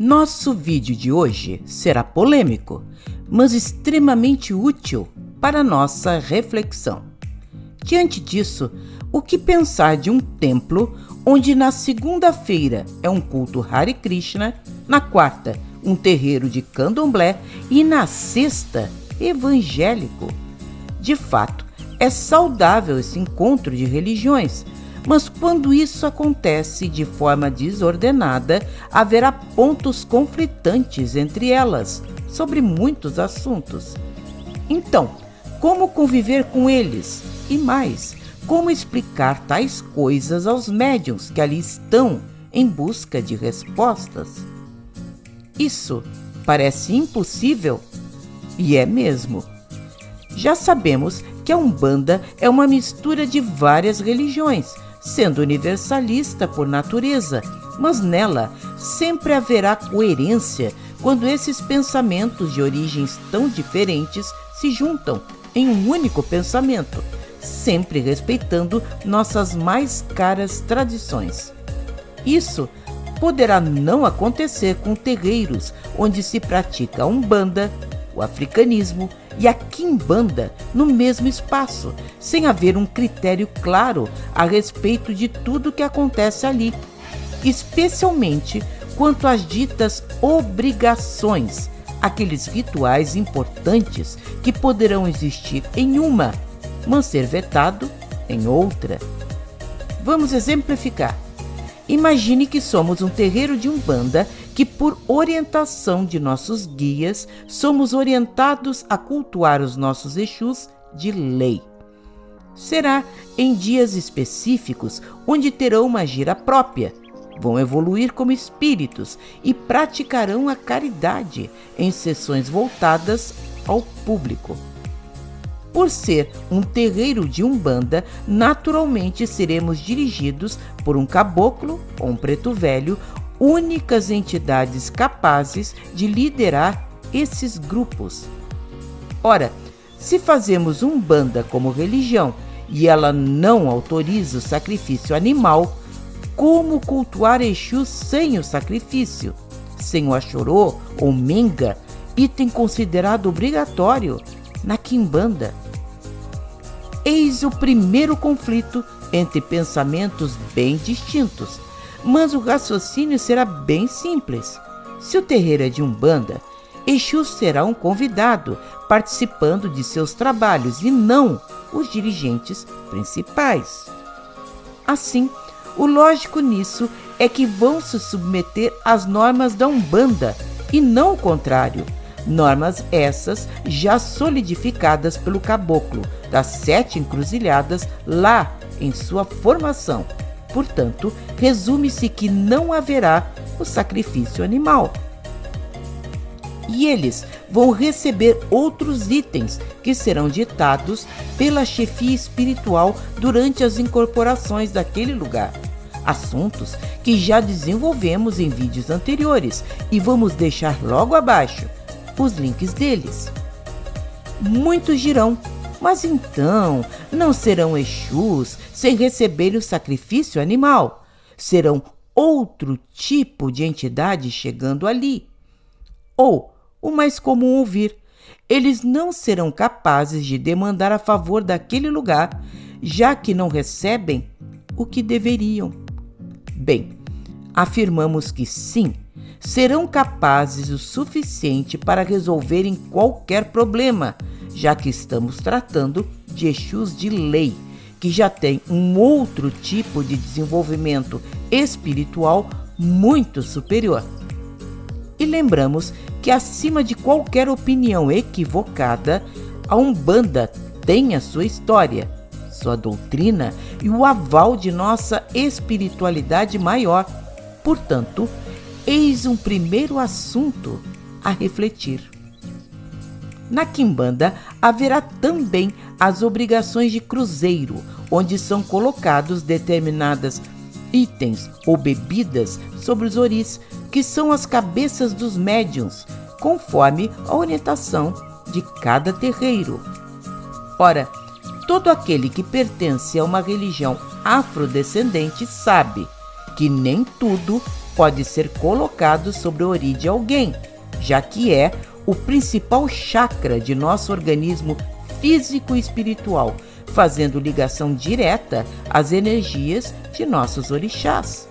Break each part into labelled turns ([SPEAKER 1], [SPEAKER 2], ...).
[SPEAKER 1] Nosso vídeo de hoje será polêmico, mas extremamente útil para nossa reflexão. Diante disso, o que pensar de um templo onde na segunda-feira é um culto Hare Krishna, na quarta um terreiro de candomblé e na sexta evangélico? De fato, é saudável esse encontro de religiões, mas quando isso acontece de forma desordenada, haverá pontos conflitantes entre elas sobre muitos assuntos. Então, como conviver com eles? E mais, como explicar tais coisas aos médiuns que ali estão em busca de respostas? Isso parece impossível? E é mesmo. Já sabemos que a Umbanda é uma mistura de várias religiões, sendo universalista por natureza, mas nela sempre haverá coerência quando esses pensamentos de origens tão diferentes se juntam em um único pensamento, sempre respeitando nossas mais caras tradições. Isso poderá não acontecer com terreiros onde se pratica a Umbanda, o africanismo e a quimbanda no mesmo espaço, sem haver um critério claro a respeito de tudo que acontece ali, especialmente quanto às ditas obrigações, aqueles rituais importantes que poderão existir em uma, mas ser vetado em outra. Vamos exemplificar. Imagine que somos um terreiro de Umbanda que, por orientação de nossos guias, somos orientados a cultuar os nossos Exus de lei. Será em dias específicos onde terão uma gira própria, vão evoluir como espíritos e praticarão a caridade em sessões voltadas ao público. Por ser um terreiro de Umbanda, naturalmente seremos dirigidos por um caboclo ou um preto velho, únicas entidades capazes de liderar esses grupos. Ora, se fazemos Umbanda como religião e ela não autoriza o sacrifício animal, como cultuar Exu sem o sacrifício, sem o Axorô ou Menga, item considerado obrigatório na quimbanda? Eis o primeiro conflito entre pensamentos bem distintos, mas o raciocínio será bem simples. Se o terreiro é de Umbanda, Exu será um convidado participando de seus trabalhos e não os dirigentes principais. Assim, o lógico nisso é que vão se submeter às normas da Umbanda e não o contrário. Normas essas já solidificadas pelo caboclo das 7 encruzilhadas lá em sua formação. Portanto, resume-se que não haverá o sacrifício animal. E eles vão receber outros itens que serão ditados pela chefia espiritual durante as incorporações daquele lugar. Assuntos que já desenvolvemos em vídeos anteriores e vamos deixar logo abaixo os links deles. Muitos dirão, mas então não serão Exus sem receber o sacrifício animal? Serão outro tipo de entidade chegando ali? Ou, o mais comum ouvir, eles não serão capazes de demandar a favor daquele lugar, já que não recebem o que deveriam. Bem, afirmamos que sim, serão capazes o suficiente para resolverem qualquer problema, já que estamos tratando de Exus de lei, que já tem um outro tipo de desenvolvimento espiritual muito superior. E lembramos que, acima de qualquer opinião equivocada, a Umbanda tem a sua história, sua doutrina e o aval de nossa espiritualidade maior. Portanto, eis um primeiro assunto a refletir. Na quimbanda haverá também as obrigações de cruzeiro, onde são colocados determinadas itens ou bebidas sobre os oris, que são as cabeças dos médiuns, conforme a orientação de cada terreiro. Ora, todo aquele que pertence a uma religião afrodescendente sabe que nem tudo pode ser colocado sobre a origem de alguém, já que é o principal chakra de nosso organismo físico e espiritual, fazendo ligação direta às energias de nossos orixás.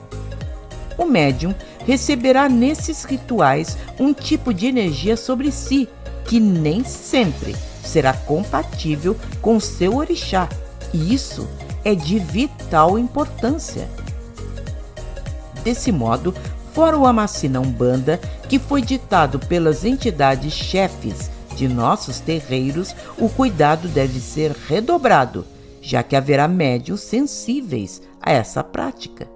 [SPEAKER 1] O médium receberá nesses rituais um tipo de energia sobre si, que nem sempre será compatível com seu orixá, e isso é de vital importância. Desse modo, fora o Amaci na Umbanda, que foi ditado pelas entidades chefes de nossos terreiros, o cuidado deve ser redobrado, já que haverá médiuns sensíveis a essa prática.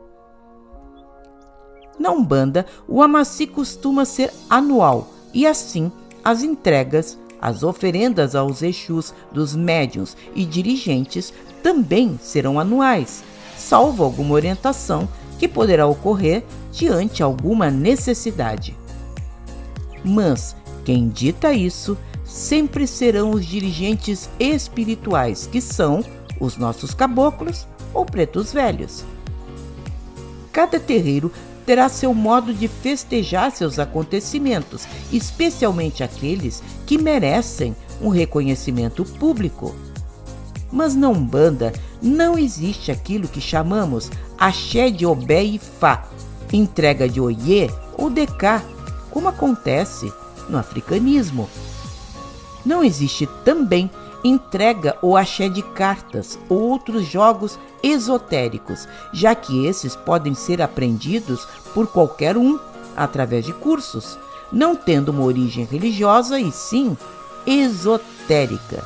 [SPEAKER 1] Na Umbanda, o Amaci costuma ser anual e assim as entregas, as oferendas aos Exus dos médiuns e dirigentes também serão anuais, salvo alguma orientação que poderá ocorrer diante alguma necessidade. Mas quem dita isso sempre serão os dirigentes espirituais, que são os nossos caboclos ou pretos velhos. Cada terreiro terá seu modo de festejar seus acontecimentos, especialmente aqueles que merecem um reconhecimento público. Mas na Umbanda não existe aquilo que chamamos axé de Obé e Fá, entrega de Oiê ou Decá, como acontece no africanismo. Não existe também entrega ou axé de cartas ou outros jogos esotéricos, já que esses podem ser aprendidos por qualquer um através de cursos, não tendo uma origem religiosa e sim esotérica.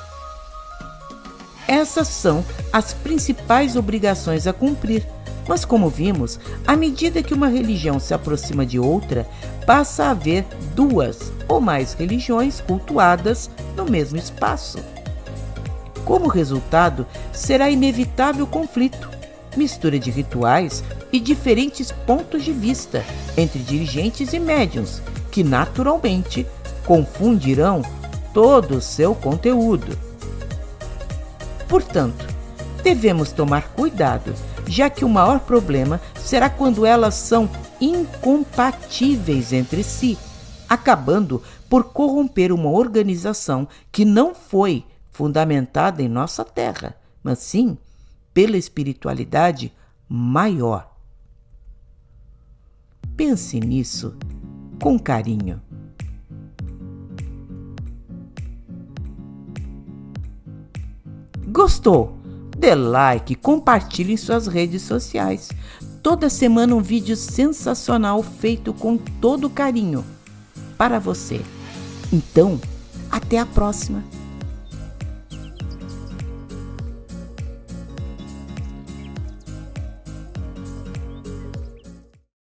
[SPEAKER 1] Essas são as principais obrigações a cumprir, mas como vimos, à medida que uma religião se aproxima de outra, passa a haver duas ou mais religiões cultuadas no mesmo espaço. Como resultado, será inevitável conflito, mistura de rituais e diferentes pontos de vista entre dirigentes e médiuns, que naturalmente confundirão todo o seu conteúdo. Portanto, devemos tomar cuidado, já que o maior problema será quando elas são incompatíveis entre si, acabando por corromper uma organização que não foi fundamentada em nossa terra, mas sim pela espiritualidade maior. Pense nisso com carinho. Gostou? Dê like, compartilhe em suas redes sociais. Toda semana um vídeo sensacional feito com todo carinho para você. Então, até a próxima!